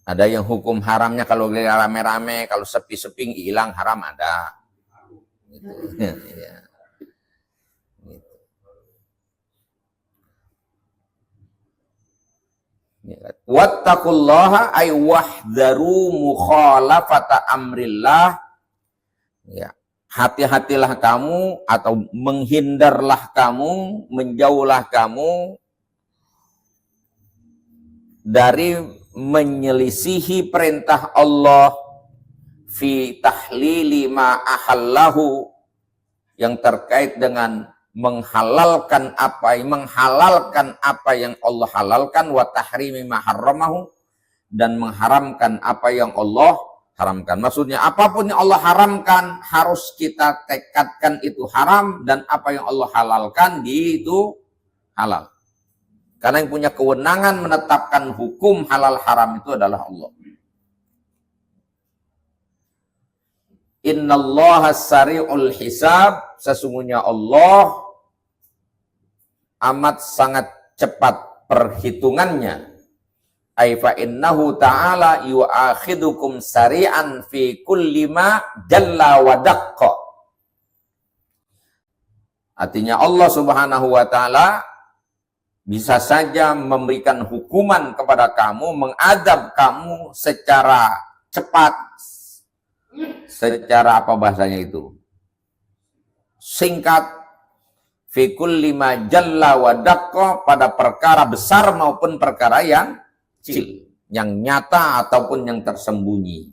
Ada yang hukum haramnya kalau rame-rame, kalau sepi-sepi hilang haram ada. Gitu. Ya. Wattaqullaha ay wahdharu mukhalafata amrillah. Ya. Hati-hatilah kamu atau menghindarlah kamu, menjauhlah kamu dari menyelisihi perintah Allah fi tahlili ma ahallahu, yang terkait dengan menghalalkan apa yang Allah halalkan, wa tahrimi ma harramahu, dan mengharamkan apa yang Allah haramkan. Maksudnya apapun yang Allah haramkan harus kita tekadkan itu haram, dan apa yang Allah halalkan itu halal. Karena yang punya kewenangan menetapkan hukum halal haram itu adalah Allah. Innallaha sari'ul hisab, sesungguhnya Allah amat sangat cepat perhitungannya. Ai fa innahu ta'ala yu'akhidukum sari'an fi kulli ma jalla wa daqqa. Artinya Allah Subhanahu wa taala bisa saja memberikan hukuman kepada kamu, mengadab kamu secara cepat, secara apa bahasanya itu? Singkat, fi kulli ma jalla wa daqqa, pada perkara besar maupun perkara yang kecil, yang nyata ataupun yang tersembunyi.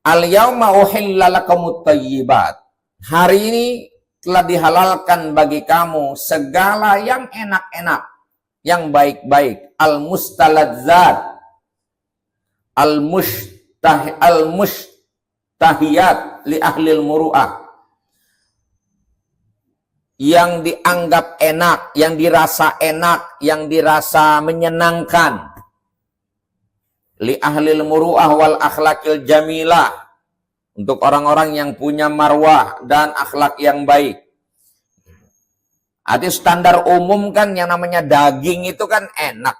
Al-yauma uhilla lakumut thayyibat. Hari ini telah dihalalkan bagi kamu segala yang enak-enak, yang baik-baik, al-mustaladzat, al-mushtahiyat li ahlil muru'ah, yang dianggap enak, yang dirasa enak, yang dirasa menyenangkan, li ahlil muru'ah wal akhlaqil jamilah, untuk orang-orang yang punya marwah dan akhlak yang baik. Arti standar umum kan yang namanya daging itu kan enak.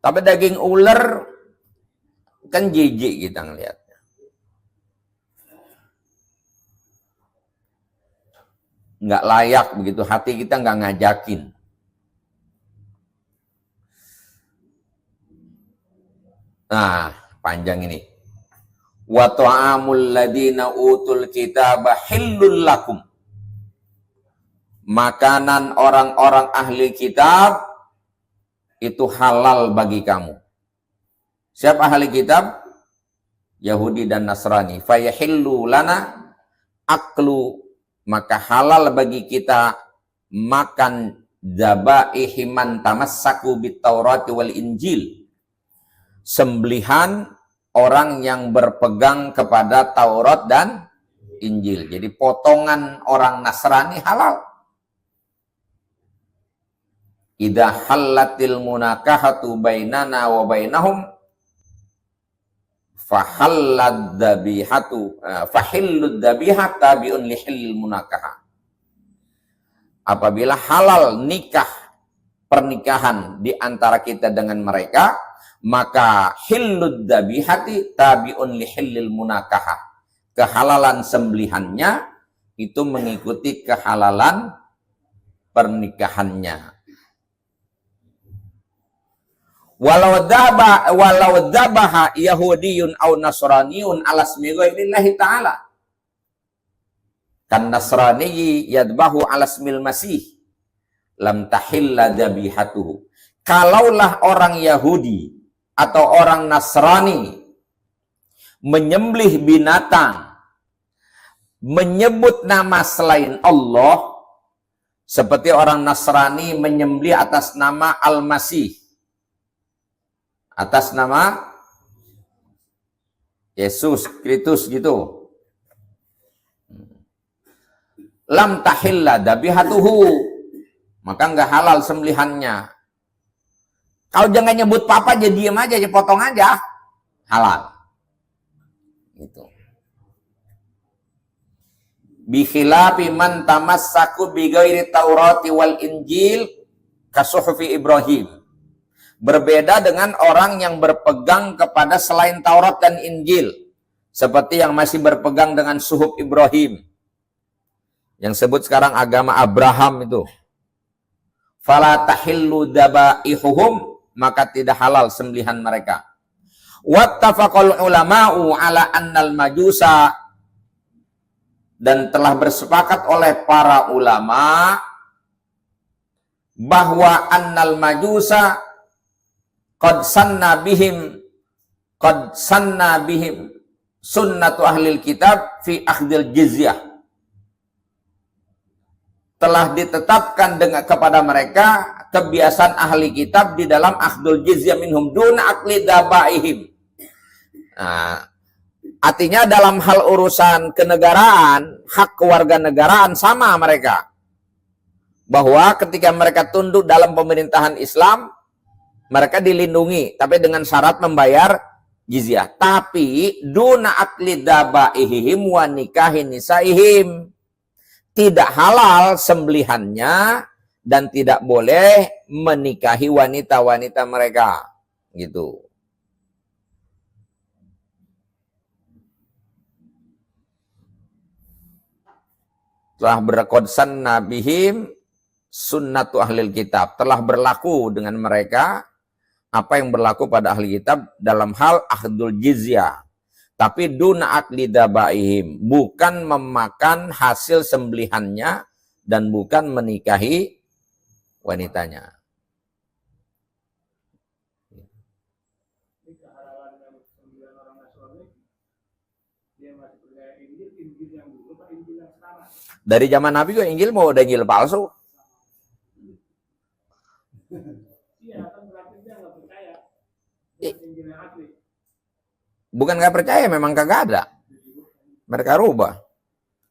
Tapi daging ular kan jijik kita ngelihatnya. Nggak layak begitu, hati kita nggak ngajakin. Nah, panjang ini. Wa ta'amul ladina utul kitaba hillul lakum. Makanan orang-orang ahli kitab itu halal bagi kamu. Siapa ahli kitab? Yahudi dan Nasrani. Fayahillu lana aklu, maka halal bagi kita makan dzabaihi man tamassaku bit Taurati wal Injil. Sembelihan orang yang berpegang kepada Taurat dan Injil. Jadi potongan orang Nasrani halal. Idza halatil munakahatu bainana wa bainahum fahallad dzabihatu fahillud dzabihat tabiun lihil munakahah. Apabila halal nikah, pernikahan di antara kita dengan mereka, maka hillud dzabihati tabiun lihil munakahah. Kehalalan sembelihannya itu mengikuti kehalalan pernikahannya. Walau dzabaha yahudiyun aw nasraniyun ala ismi ghairillahi ta'ala, kan nasrani yadbahu ala ismil masih lam tahilla dzabihatuhu. Kalaulah orang Yahudi atau orang Nasrani menyembelih binatang menyebut nama selain Allah, seperti orang Nasrani menyembelih atas nama Al-Masih, atas nama Yesus Kristus gitu, lam tahilla dzabihatuhu, maka enggak halal sembelihannya. Kalau jangan nyebut papa aja, diam aja, potong aja, halal. Gitu. Bi khilafi man tamassaku bi ghairi Taurati wal Injil kasuhufi Ibrahim. Berbeda dengan orang yang berpegang kepada selain Taurat dan Injil. Seperti yang masih berpegang dengan suhuf Ibrahim. Yang sebut sekarang agama Abraham itu. Fala tahillu dabaihuhum, maka tidak halal sembelihan mereka. Wattafaqal ulama'u ala annal majusa, dan telah bersepakat oleh para ulama bahwa annal majusa qad sanna bihim sunnatu ahlil kitab fi akhdil jizyah. Telah ditetapkan kepada mereka kebiasaan ahli kitab di dalam akhdul jizyah minhum duna akli dabaihim. Nah, artinya dalam hal urusan kenegaraan, hak kewarganegaraan sama mereka. Bahwa ketika mereka tunduk dalam pemerintahan Islam, mereka dilindungi, tapi dengan syarat membayar jizyah. Tapi duna akli dabaihim wa nikahin nisaihim. Tidak halal sembelihannya dan tidak boleh menikahi wanita-wanita mereka. Gitu. Telah berkodsan nabihim sunnatu ahlil kitab. Telah berlaku dengan mereka apa yang berlaku pada ahli kitab dalam hal akhdul jizyah. Tapi duna akli dabaihim, bukan memakan hasil sembelihannya dan bukan menikahi wanitanya. Dari zaman Nabi juga Injil mau ada Injil palsu. Bukan nggak percaya, memang kagak ada. Mereka rubah.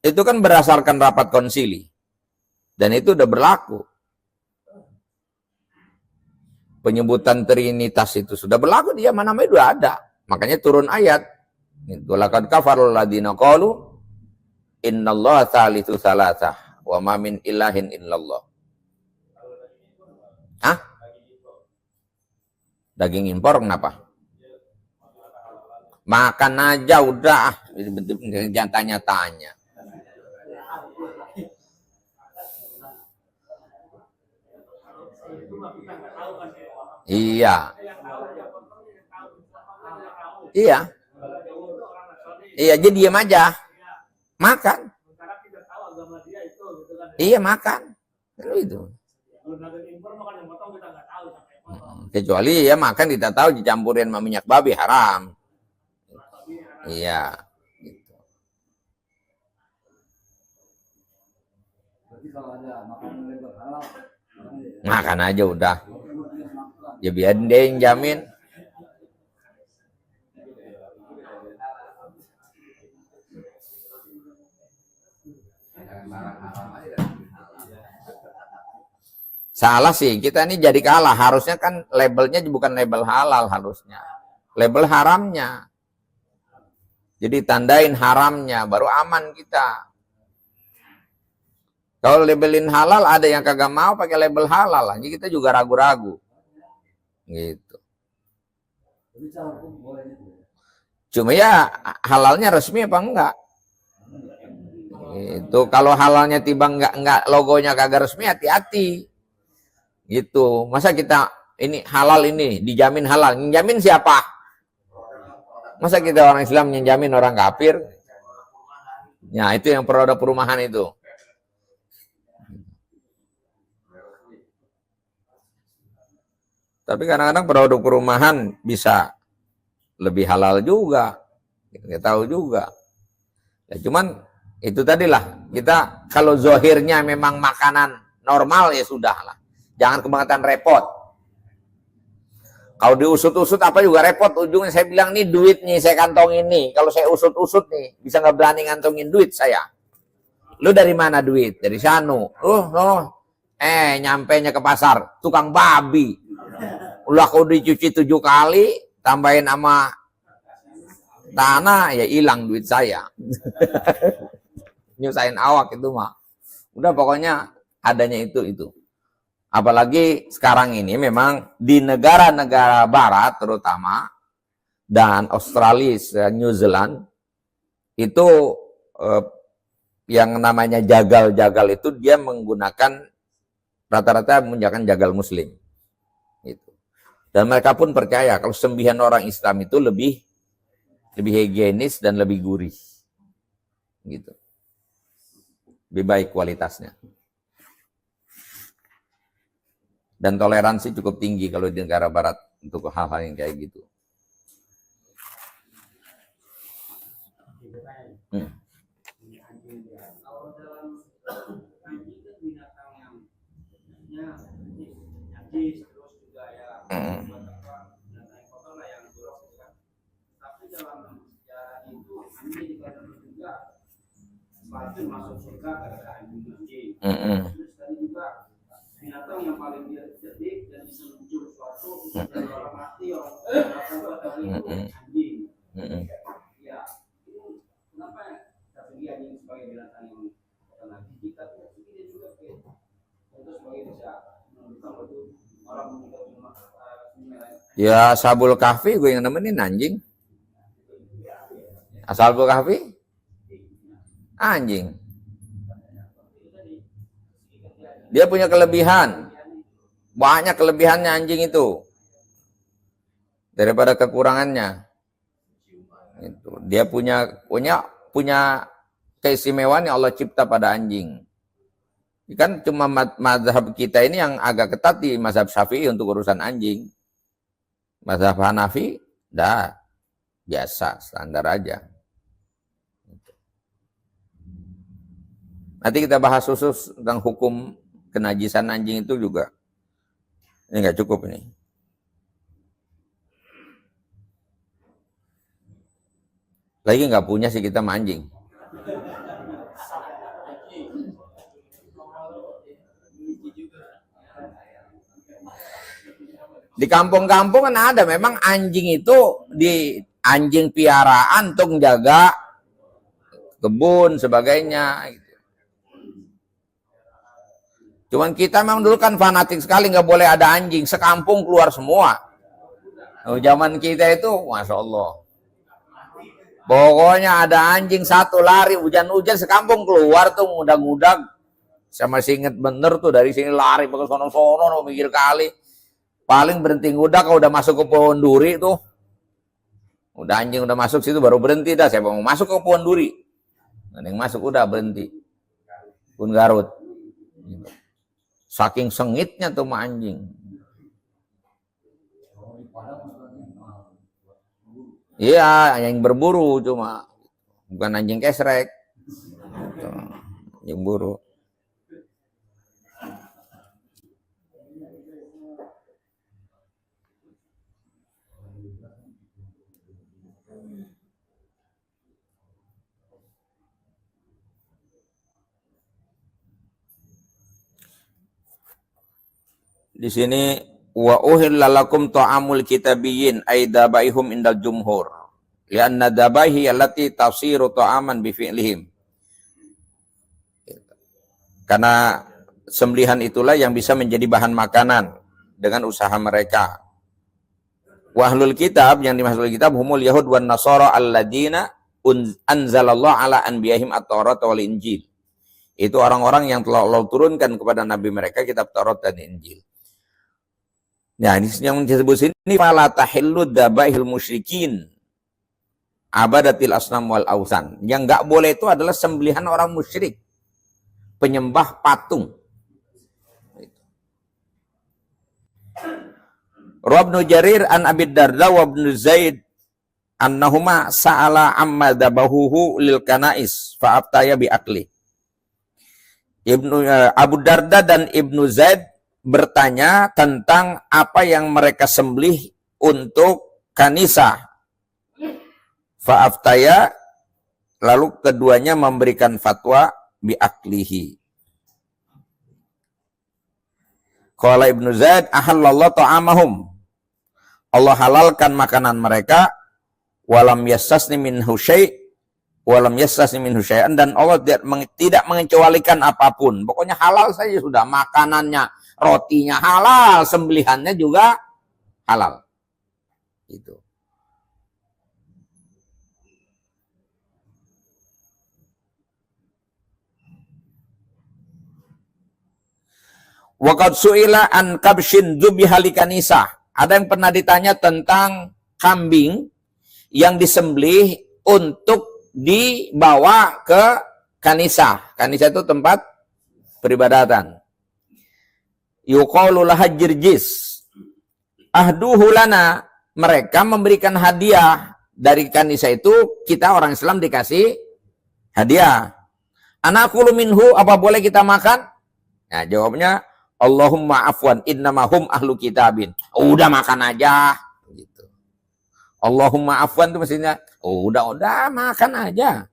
Itu kan berdasarkan rapat konsili. Dan itu udah berlaku. Penyebutan Trinitas itu sudah berlaku, dia mana itu udah ada. Makanya turun ayat. Laqad kafarul ladina qalu innallaha tsalitsu tsalatsah wa ma min ilahin illallah. Hah? Daging impor kenapa? Makan aja udah, jangan tanya-tanya. Iya. Iya. Iya, jadi diam aja. Makan. Iya, makan. Itu. Kecuali ya makan kita tahu dicampurin sama minyak babi haram. Iya. Gitu. Makan aja udah. Ya biar dia yang jamin. Salah sih, kita ini jadi kalah. Harusnya kan labelnya bukan label halal harusnya. Label haramnya. Jadi tandain haramnya, baru aman kita. Kalau labelin halal, ada yang kagak mau pakai label halal. Jadi kita juga ragu-ragu. Gitu. Cuma ya halalnya resmi apa enggak? Itu kalau halalnya tiba enggak logonya kagak resmi, hati-hati. Gitu. Masa kita ini halal ini dijamin halal, njamin siapa? Masa kita orang Islam menjamin orang kafir? Ya, itu yang produk perumahan itu. Tapi kadang-kadang produk perumahan bisa lebih halal juga. Kita tahu juga. Ya, cuman itu tadilah, kita kalau zohirnya memang makanan normal ya sudah lah. Jangan kebangetan repot. Kalau diusut-usut apa juga repot. Ujungnya saya bilang nih duit nih saya kantongin nih. Kalau saya usut-usut nih bisa nggak berani ngantongin duit saya. Lu dari mana duit? Dari Sanu. Nyampenya ke pasar tukang babi. Ulah kau dicuci 7 kali, tambahin sama tanah ya hilang duit saya. Nyusahin awak itu mah. Udah pokoknya adanya itu. Apalagi sekarang ini memang di negara-negara barat terutama dan Australia, New Zealand itu yang namanya jagal-jagal itu dia menggunakan rata-rata menggunakan jagal muslim. Gitu. Dan mereka pun percaya kalau sembihan orang Islam itu lebih higienis dan lebih gurih. Gitu. Lebih baik kualitasnya. Dan toleransi cukup tinggi kalau di negara barat untuk hal-hal yang kayak gitu. Masuk surga gara-gara anjing. Terus tadi juga binatang yang paling dia cerdik dan bisa muncul suatu dari orang mati orang itu anjing. Ya, itu kenapa strategi anjing sebagai binatang yang karena kita tuh dia juga untuk sebagai bisa menentukan itu orang meninggal cuma ya Ashabul Kahfi gue yang nemenin anjing. Ashabul Kahfi anjing. Dia punya kelebihan. Banyak kelebihannya anjing itu. Daripada kekurangannya. Itu. Dia punya keistimewaan yang Allah cipta pada anjing. Kan cuma mazhab kita ini yang agak ketat di mazhab Syafi'i untuk urusan anjing. Mazhab Hanafi, dah biasa, standar aja. Nanti kita bahas khusus tentang hukum kenajisan anjing itu juga. Ini nggak cukup ini. Lagi nggak punya sih kita sama anjing. Di kampung-kampung kan ada memang anjing itu di anjing piaraan untuk menjaga kebun sebagainya. Cuman kita memang dulu kan fanatik sekali nggak boleh ada anjing, sekampung keluar semua. Zaman kita itu, masya Allah. Pokoknya ada anjing satu lari hujan-hujan sekampung keluar tuh ngudag-ngudag. Saya masih inget bener tuh dari sini lari ke sono-sono mikir kali. Paling berhenti ngudag kalau udah masuk ke pohon duri tuh. Udah anjing udah masuk situ baru berhenti dah. Saya mau masuk ke pohon duri. Yang masuk udah berhenti. Pun Garut. Saking sengitnya tuh sama anjing. Iya, anjing berburu cuma. Bukan anjing kesrek. Anjing buru. Di sini wa uhilla lakum ta'amul kitabiyyin ay dabaihum indal jumhur. Lianna dabaihi allati tafsiru ta'aman bi fi'lihim. Karena sembelihan itulah yang bisa menjadi bahan makanan dengan usaha mereka. Wa ahlul kitab yang dimaksud kitab humul yahud wan nasara alladziina anzalallahu ala anbiyahim at-Taurat wal Injil. Itu orang-orang yang telah Allah turunkan kepada nabi mereka kitab Taurat dan Injil. Nah, ini yang disebut sini fala tahillu dabaihil musyrikin abadatil asnam wal ausan. Yang enggak boleh itu adalah sembelihan orang musyrik, penyembah patung. Ibnu Jarir an Abi Darda wa Ibnu Zaid annahuma sa'ala amma dabahuhu lil kanais fa aftaya bi akli. Abu Darda dan Ibnu Zaid bertanya tentang apa yang mereka sembelih untuk kanisa. Fa'aftaya, lalu keduanya memberikan fatwa biaklihi. Qala Ibnu Zaid ahallallahu ta'amahum. Allah halalkan makanan mereka walam yassasni minhu syai' walam yassasni minhu syai'an, dan Allah tidak mengecualikan apapun. Pokoknya halal saja sudah makanannya. rotinya halal, sembelihannya juga halal. Itu. Waqad su'ila an kabshin dzubiha likanisah. Ada yang pernah ditanya tentang kambing yang disembelih untuk dibawa ke kanisah. Kanisah itu tempat peribadatan. Yuqalu laha jirjis. Ahduhu lana. Mereka memberikan hadiah dari kanisah itu, kita orang Islam dikasih hadiah. Anakulu minhu, apa boleh kita makan? Nah, jawabnya Allahumma afwan innamahum ahlu kitabin. Udah makan aja gitu. Allahumma afwan itu maksudnya udah makan aja.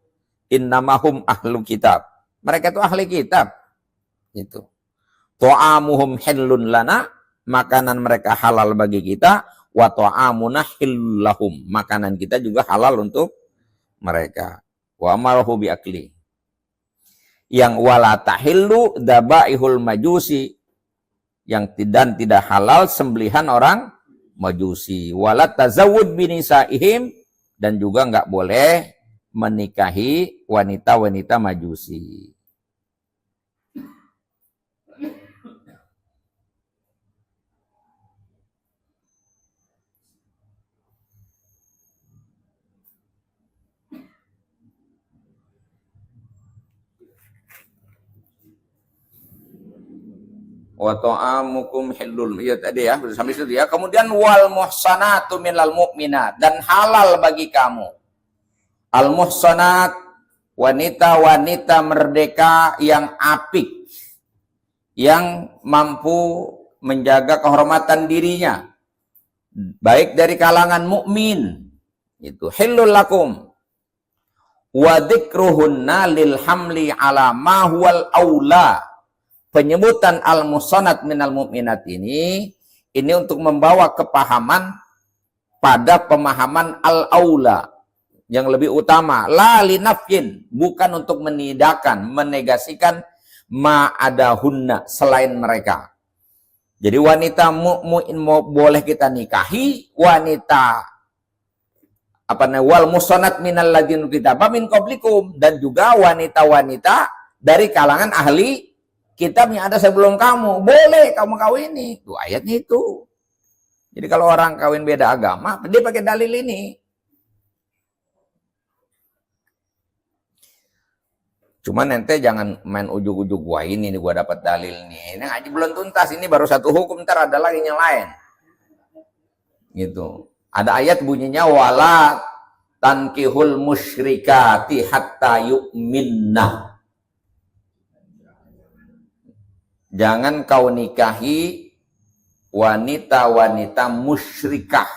Innamahum ahlu kitab. Mereka itu ahli kitab. Gitu. Ta'amuhum hillun lana, makanan mereka halal bagi kita, wa ta'amuna hillahum, makanan kita juga halal untuk mereka. Wa amarahu bi akli. Yang wala tahillu dabaihul majusi, yang tidak halal sembelihan orang Majusi. Wala tazawwud binisaihim, dan juga nggak boleh menikahi wanita-wanita Majusi. Wa ta'amukum hillul, ya tadi ya, sampai situ ya. Kemudian wal muhsanatu minal mu'minat, dan halal bagi kamu. Al muhsanat, wanita-wanita merdeka yang apik, yang mampu menjaga kehormatan dirinya, baik dari kalangan mukmin. Itu hillul lakum. Wa dzikruhunna lil hamli ala ma huwal aula. Penyebutan al-muhsanat minal mu'minat ini untuk membawa kepahaman pada pemahaman al-aula, yang lebih utama. La linafyin, bukan untuk meniadakan, menegasikan ma ada hunna, selain mereka. Jadi wanita mu'min boleh kita nikahi, wanita wal muhsanat minal ladzina kitaba min qablikum, dan juga wanita-wanita dari kalangan ahli kitab yang ada sebelum kamu, boleh kamu kawini. Itu ayatnya itu. Jadi kalau orang kawin beda agama, dia pakai dalil ini. Cuman ente jangan main ujuk-ujuk, wah ini nih gua dapat dalil nih. Ini ngaji belum tuntas, ini baru satu hukum, ntar ada lagi yang lain. Gitu. Ada ayat bunyinya wala tankihul musyrikati hatta yu'minna. Jangan kau nikahi wanita-wanita musyrikah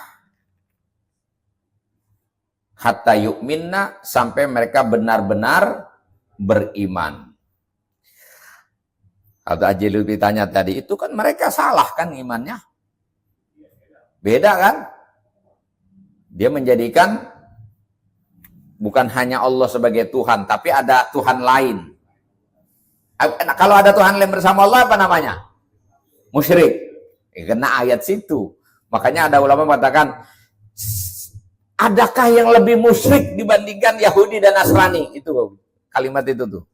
hatta yu'minna, sampai mereka benar-benar beriman. Atau Ajilul ditanya tadi, itu kan mereka salah kan imannya? Beda kan? Dia menjadikan bukan hanya Allah sebagai Tuhan, tapi ada Tuhan lain. Kalau ada Tuhan lain bersama Allah, apa namanya? Musyrik. Kena ayat situ. Makanya ada ulama mengatakan, adakah yang lebih musyrik dibandingkan Yahudi dan Nasrani? Itu kalimat itu tuh.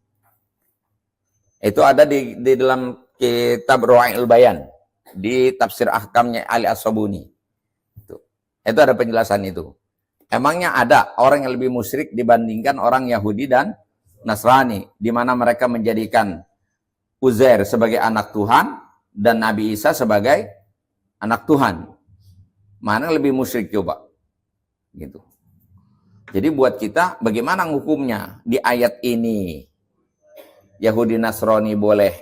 Itu ada di dalam kitab Ruwail Bayan, di tafsir ahkamnya Ali As-Sabuni. Itu ada penjelasan itu. Emangnya ada orang yang lebih musyrik dibandingkan orang Yahudi dan Nasrani, di mana mereka menjadikan Uzair sebagai anak Tuhan dan Nabi Isa sebagai anak Tuhan. Mana yang lebih musyrik coba? Gitu. Jadi buat kita bagaimana hukumnya di ayat ini? Yahudi Nasrani boleh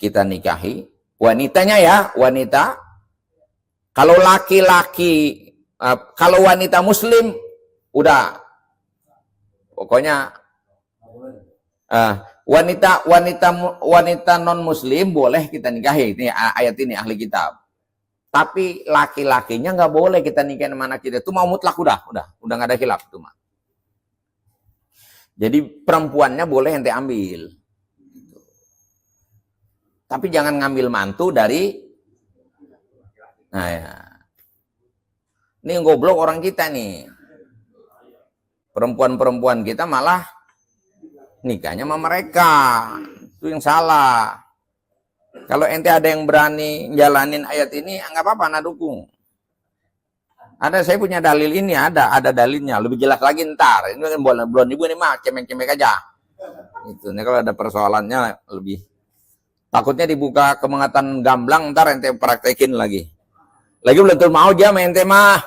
kita nikahi, wanitanya ya, wanita. Kalau laki-laki, kalau wanita muslim udah pokoknya wanita non muslim boleh kita nikahi. Ini ayat ini ahli kitab. Tapi laki-lakinya nggak boleh kita nikahin sama anak kita. Itu mau mutlak udah nggak ada khilaf itu mah. Jadi perempuannya boleh ente ambil. Tapi jangan ngambil mantu dari, nah ya. Ini goblok orang kita nih. Perempuan-perempuan kita malah nikahnya sama mereka. Itu yang salah. Kalau ente ada yang berani jalanin ayat ini, nggak apa-apa, nah dukung. Saya punya dalil ini, ada dalilnya. Lebih jelas lagi ntar. Ini kan bulan ibu ini mah cemek-cemek aja. Itu nih kalau ada persoalannya lebih. Takutnya dibuka kemengatan gamblang, ntar ente praktekin lagi. Lagi belum tentu mau aja main ente mah.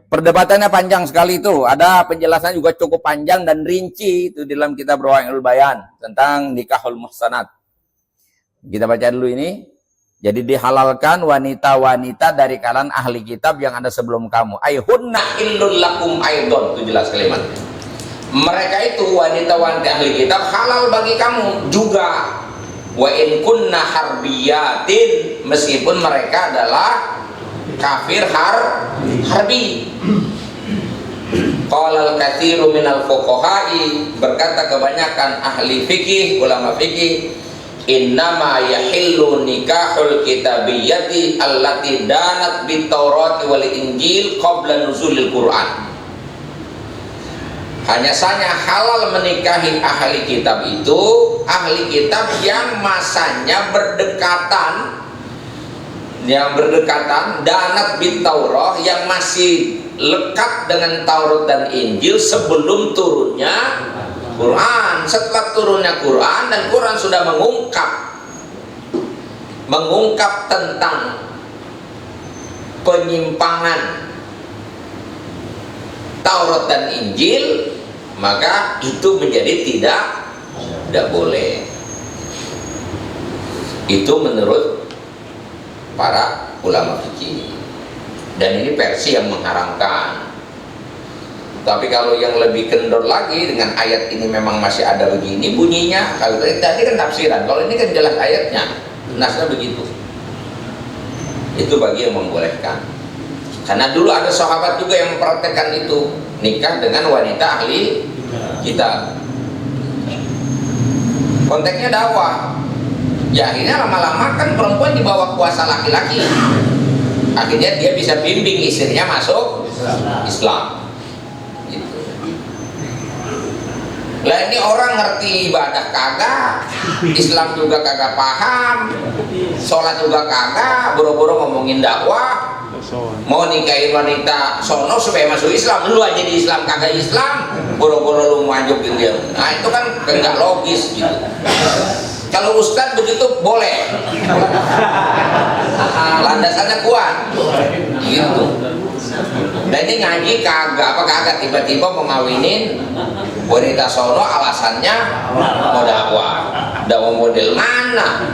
Perdebatannya panjang sekali itu. Ada penjelasan juga cukup panjang dan rinci itu dalam kitab Rawaiul Bayan tentang nikahul muhsanat. Kita baca dulu ini. Jadi dihalalkan wanita-wanita dari kalangan ahli kitab yang ada sebelum kamu. Ayhunna illul lakum aidon. Itu jelas kalimat. Mereka itu wanita-wanita ahli kitab halal bagi kamu juga. Wa in kunna harbiyatin, meskipun mereka adalah kafir harbi. Qala al-katsiru minal fuqaha'i, berkata kebanyakan ahli fikih, ulama fikih, innama yahillu nikahul kitabiyyati allati danat bit Taurat wal Injil qabla nuzulil Quran. Hanya saja halal menikahi ahli kitab itu ahli kitab yang masanya berdekatan danat bit Taurah, yang masih lekat dengan Taurat dan Injil sebelum turunnya Quran. Setelah turunnya Quran dan Quran sudah mengungkap tentang penyimpangan Taurat dan Injil, maka itu menjadi tidak boleh. Itu menurut para ulama fikih. Dan ini versi yang mengharamkan. Tapi kalau yang lebih kendor lagi dengan ayat ini memang masih ada begini bunyinya. Kalau tadi kan tafsiran, kalau ini kan jelas ayatnya, nasnya begitu. Itu bagi yang membolehkan. Karena dulu ada sahabat juga yang mempraktekkan itu, nikah dengan wanita ahli kitab. Konteksnya dakwah. Ya akhirnya lama-lama kan perempuan di bawah kuasa laki-laki. Akhirnya dia bisa bimbing istrinya masuk Islam. Gitu. Lah ini orang ngerti ibadah kagak, Islam juga kagak paham, sholat juga kagak, boro-boro ngomongin dakwah, mau nikahin wanita sono supaya masuk Islam, lu aja di Islam kagak Islam, boro-boro lu majukin dia. Nah itu kan nggak logis gitu. Kalau ustadz begitu boleh, landasannya kuat, gitu. Dan ini ngaji kagak tiba-tiba mau ngawinin wanita sono alasannya mau dakwah model mana?